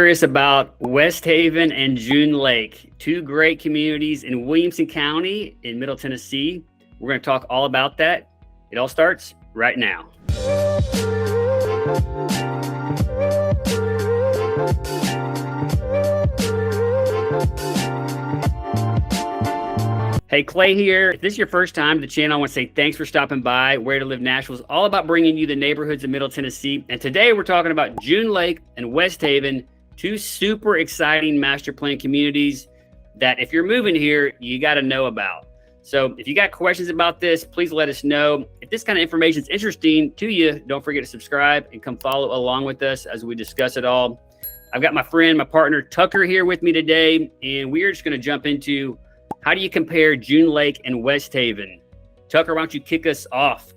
curious about Westhaven and June Lake, two great communities in Williamson County in Middle Tennessee. We're going to talk all about that. It all starts right now. Hey, Clay here. If this is your first time to the channel, I want to say thanks for stopping by. Where to Live Nashville is all about bringing you the neighborhoods of Middle Tennessee. And today we're talking about June Lake and Westhaven, two super exciting master plan communities that if you're moving here, you got to know about. So if you got questions about this, please let us know. If this kind of information is interesting to you, don't forget to subscribe and come follow along with us as we discuss it all. I've got my friend, my partner, Tucker here with me today, and we're just going to jump into how do you compare June Lake and Westhaven? Tucker, why don't you kick us off?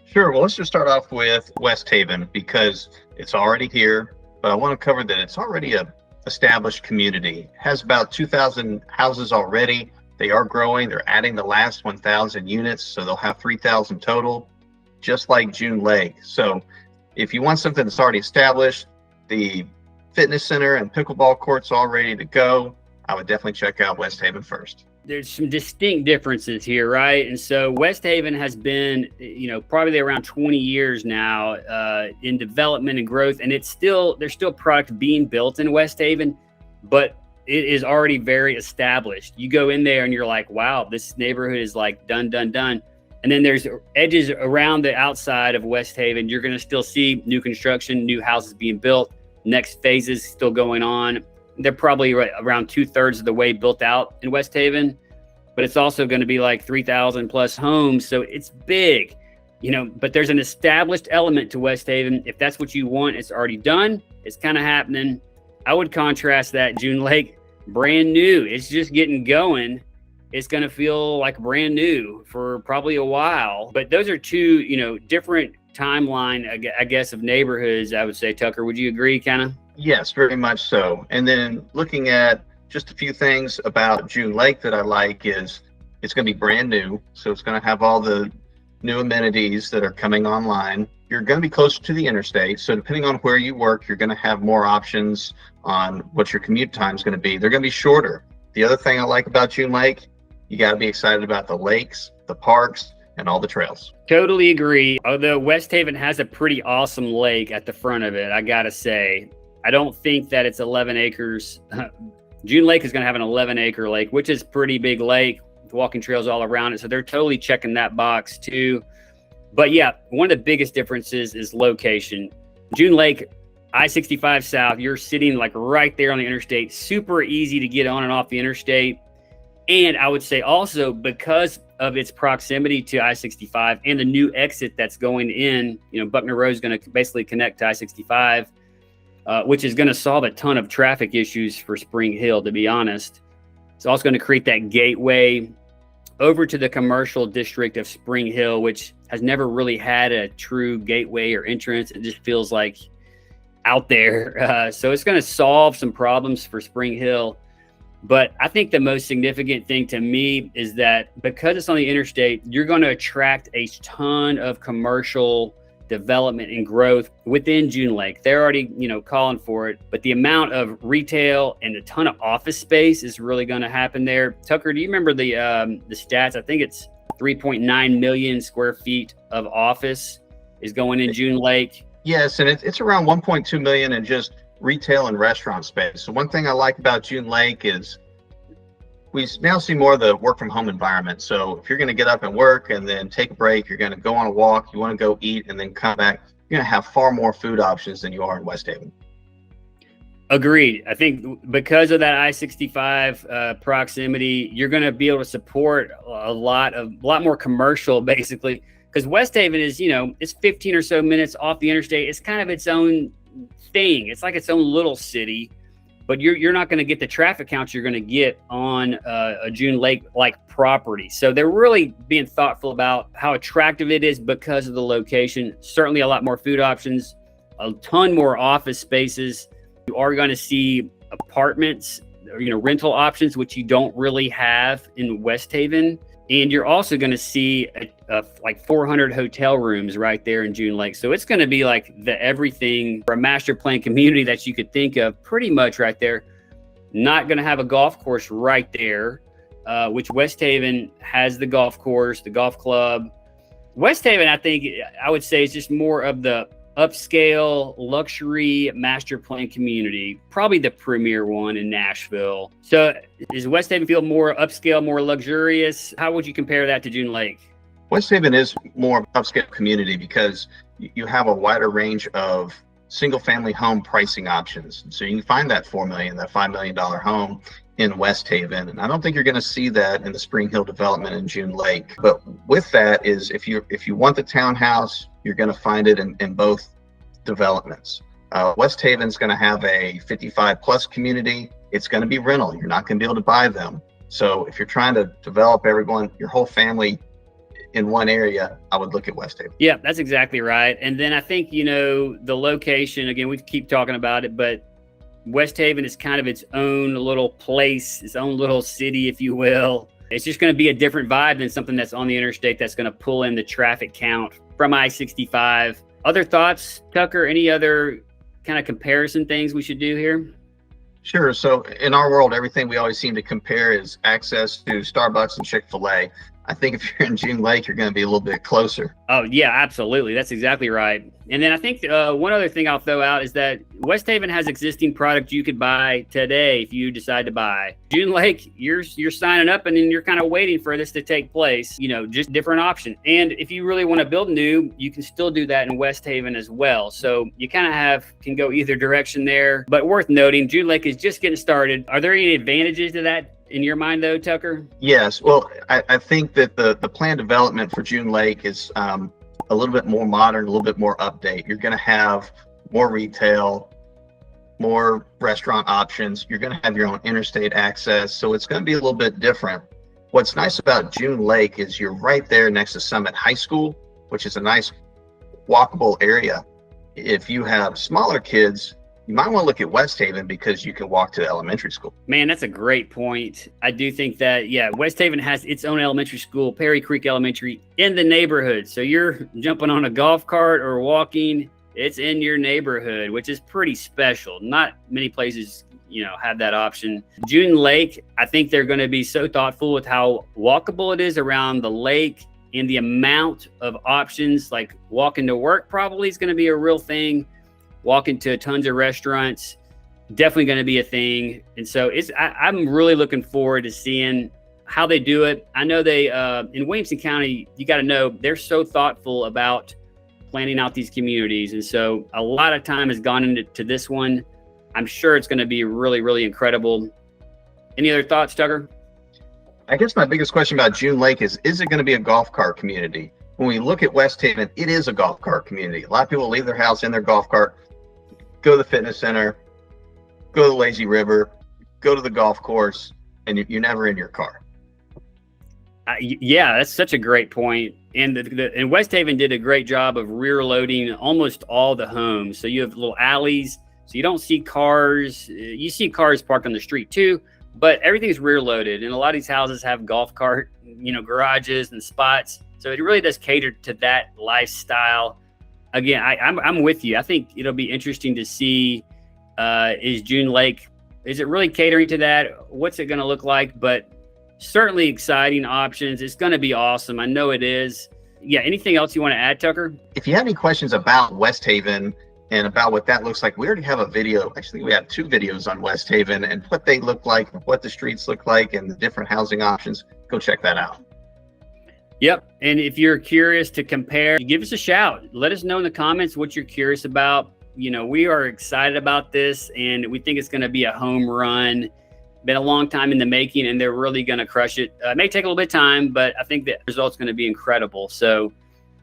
Sure. Well, let's just start off with Westhaven because it's already here, but I want to cover that it's already a established community. It has about 2,000 houses already. They are growing. They're adding the last 1,000 units, so they'll have 3,000 total, just like June Lake. So if you want something that's already established, the fitness center and pickleball courts all ready to go, I would definitely check out Westhaven first. There's some distinct differences here, right? And so Westhaven has been, probably around 20 years now in development and growth, and there's still product being built in Westhaven, but it is already very established. You go in there and you're like, wow, this neighborhood is like done. And then there's edges around the outside of Westhaven. You're going to still see new construction, new houses being built, next phases still going on. They're probably around 2/3 of the way built out in Westhaven, but it's also going to be like 3,000 plus homes. So it's big, but there's an established element to Westhaven. If that's what you want, it's already done. It's kind of happening. I would contrast that June Lake, brand new. It's just getting going. It's going to feel like brand new for probably a while, but those are two, different timeline, I guess, of neighborhoods. I would say, Tucker, would you agree kind of? Yes, very much so. And then looking at just a few things about June Lake that I like is it's going to be brand new. So it's going to have all the new amenities that are coming online. You're going to be closer to the interstate. So depending on where you work, you're going to have more options on what your commute time is going to be. They're going to be shorter. The other thing I like about June Lake, you got to be excited about the lakes, the parks, and all the trails. Totally agree. Although Westhaven has a pretty awesome lake at the front of it, I got to say. I don't think that it's 11 acres. June Lake is going to have an 11-acre lake, which is pretty big lake, with walking trails all around it. So they're totally checking that box too. But yeah, one of the biggest differences is location. June Lake, I-65 South, you're sitting like right there on the interstate, super easy to get on and off the interstate. And I would say also because of its proximity to I-65 and the new exit that's going in, Buckner Road is going to basically connect to I-65. Which is going to solve a ton of traffic issues for Spring Hill, to be honest. It's also going to create that gateway over to the commercial district of Spring Hill, which has never really had a true gateway or entrance. It just feels like out there. So it's going to solve some problems for Spring Hill. But I think the most significant thing to me is that because it's on the interstate, you're going to attract a ton of commercial development and growth within June Lake. They're already, calling for it, but the amount of retail and a ton of office space is really going to happen there. Tucker, do you remember the stats? I think it's 3.9 million square feet of office is going in June Lake. Yes, and it's around 1.2 million in just retail and restaurant space. So one thing I like about June Lake is we now see more of the work from home environment. So if you're going to get up and work and then take a break, you're going to go on a walk, you want to go eat and then come back, you're going to have far more food options than you are in Westhaven. Agreed. I think because of that I-65 proximity, you're going to be able to support a lot more commercial, basically, because Westhaven is, it's 15 or so minutes off the interstate. It's kind of its own thing. It's like its own little city. But you're not going to get the traffic counts you're going to get on a June Lake-like property. So they're really being thoughtful about how attractive it is because of the location. Certainly a lot more food options, a ton more office spaces. You are going to see apartments, rental options, which you don't really have in Westhaven. And you're also going to see like 400 hotel rooms right there in June Lake. So it's going to be like the everything for a master plan community that you could think of pretty much right there. Not going to have a golf course right there, which Westhaven has the golf course, the golf club. Westhaven, I think I would say is just more of the upscale luxury master plan community, probably the premier one in Nashville. So does Westhaven feel more upscale, more luxurious? How would you compare that to June Lake? Westhaven is more upscale community because you have a wider range of single family home pricing options. So you can find that $4 million, that $5 million home in Westhaven. And I don't think you're going to see that in the Spring Hill development in June Lake. But with that is if you want the townhouse, you're going to find it in both developments. Westhaven's going to have a 55 plus community. It's going to be rental. You're not going to be able to buy them. So if you're trying to develop everyone, your whole family in one area, I would look at Westhaven. Yeah, that's exactly right. And then I think, the location, again, we keep talking about it, but Westhaven is kind of its own little place, its own little city, if you will. It's just going to be a different vibe than something that's on the interstate that's going to pull in the traffic count from I-65. Other thoughts, Tucker? Any other kind of comparison things we should do here? Sure. So in our world, everything we always seem to compare is access to Starbucks and Chick-fil-A. I think if you're in June Lake, you're going to be a little bit closer. Oh, yeah, absolutely. That's exactly right. And then I think one other thing I'll throw out is that Westhaven has existing product you could buy today if you decide to buy. June Lake, you're signing up and then you're kind of waiting for this to take place, just different option. And if you really want to build new, you can still do that in Westhaven as well. So you kind of can go either direction there. But worth noting, June Lake is just getting started. Are there any advantages to that in your mind, though, Tucker? Yes. Well, I think that the planned development for June Lake is a little bit more modern, a little bit more update. You're going to have more retail, more restaurant options. You're going to have your own interstate access. So it's going to be a little bit different. What's nice about June Lake is you're right there next to Summit High School, which is a nice walkable area. If you have smaller kids, you might want to look at Westhaven because you can walk to elementary school. Man, that's a great point. I do think that, Westhaven has its own elementary school, Perry Creek Elementary, in the neighborhood. So you're jumping on a golf cart or walking, it's in your neighborhood, which is pretty special. Not many places, have that option. June Lake, I think they're going to be so thoughtful with how walkable it is around the lake and the amount of options, like walking to work probably is going to be a real thing. Walking to tons of restaurants, definitely going to be a thing. And so I'm really looking forward to seeing how they do it. I know they, in Williamson County, you got to know, they're so thoughtful about planning out these communities. And so a lot of time has gone into this one. I'm sure it's going to be really, really incredible. Any other thoughts, Tucker? I guess my biggest question about June Lake is it going to be a golf cart community? When we look at Westhaven, it is a golf cart community. A lot of people leave their house in their golf cart, go to the fitness center, go to the lazy river, go to the golf course, and you're never in your car. Yeah, that's such a great point. And and Westhaven did a great job of rear loading almost all the homes. So you have little alleys, so you don't see cars. You see cars parked on the street too, but everything's rear loaded. And a lot of these houses have golf cart, garages and spots. So it really does cater to that lifestyle. Again, I'm with you. I think it'll be interesting to see, is June Lake, is it really catering to that? What's it going to look like? But certainly exciting options. It's going to be awesome. I know it is. Yeah. Anything else you want to add, Tucker? If you have any questions about Westhaven and about what that looks like, we already have a video. Actually, we have 2 videos on Westhaven and what they look like, what the streets look like, and the different housing options. Go check that out. Yep. And if you're curious to compare, give us a shout. Let us know in the comments what you're curious about. We are excited about this and we think it's going to be a home run. Been a long time in the making and they're really going to crush it. It may take a little bit of time, but I think the result's going to be incredible. So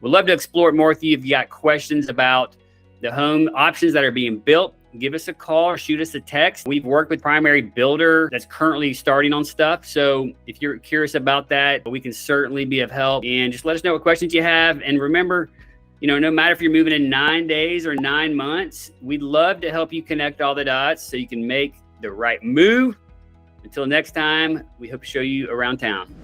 we'd love to explore it more with you. If you got questions about the home options that are being built, give us a call or shoot us a text. We've worked with primary builder that's currently starting on stuff. So if you're curious about that, we can certainly be of help, and just let us know what questions you have. And remember, no matter if you're moving in 9 days or 9 months, we'd love to help you connect all the dots so you can make the right move. Until next time, we hope to show you around town.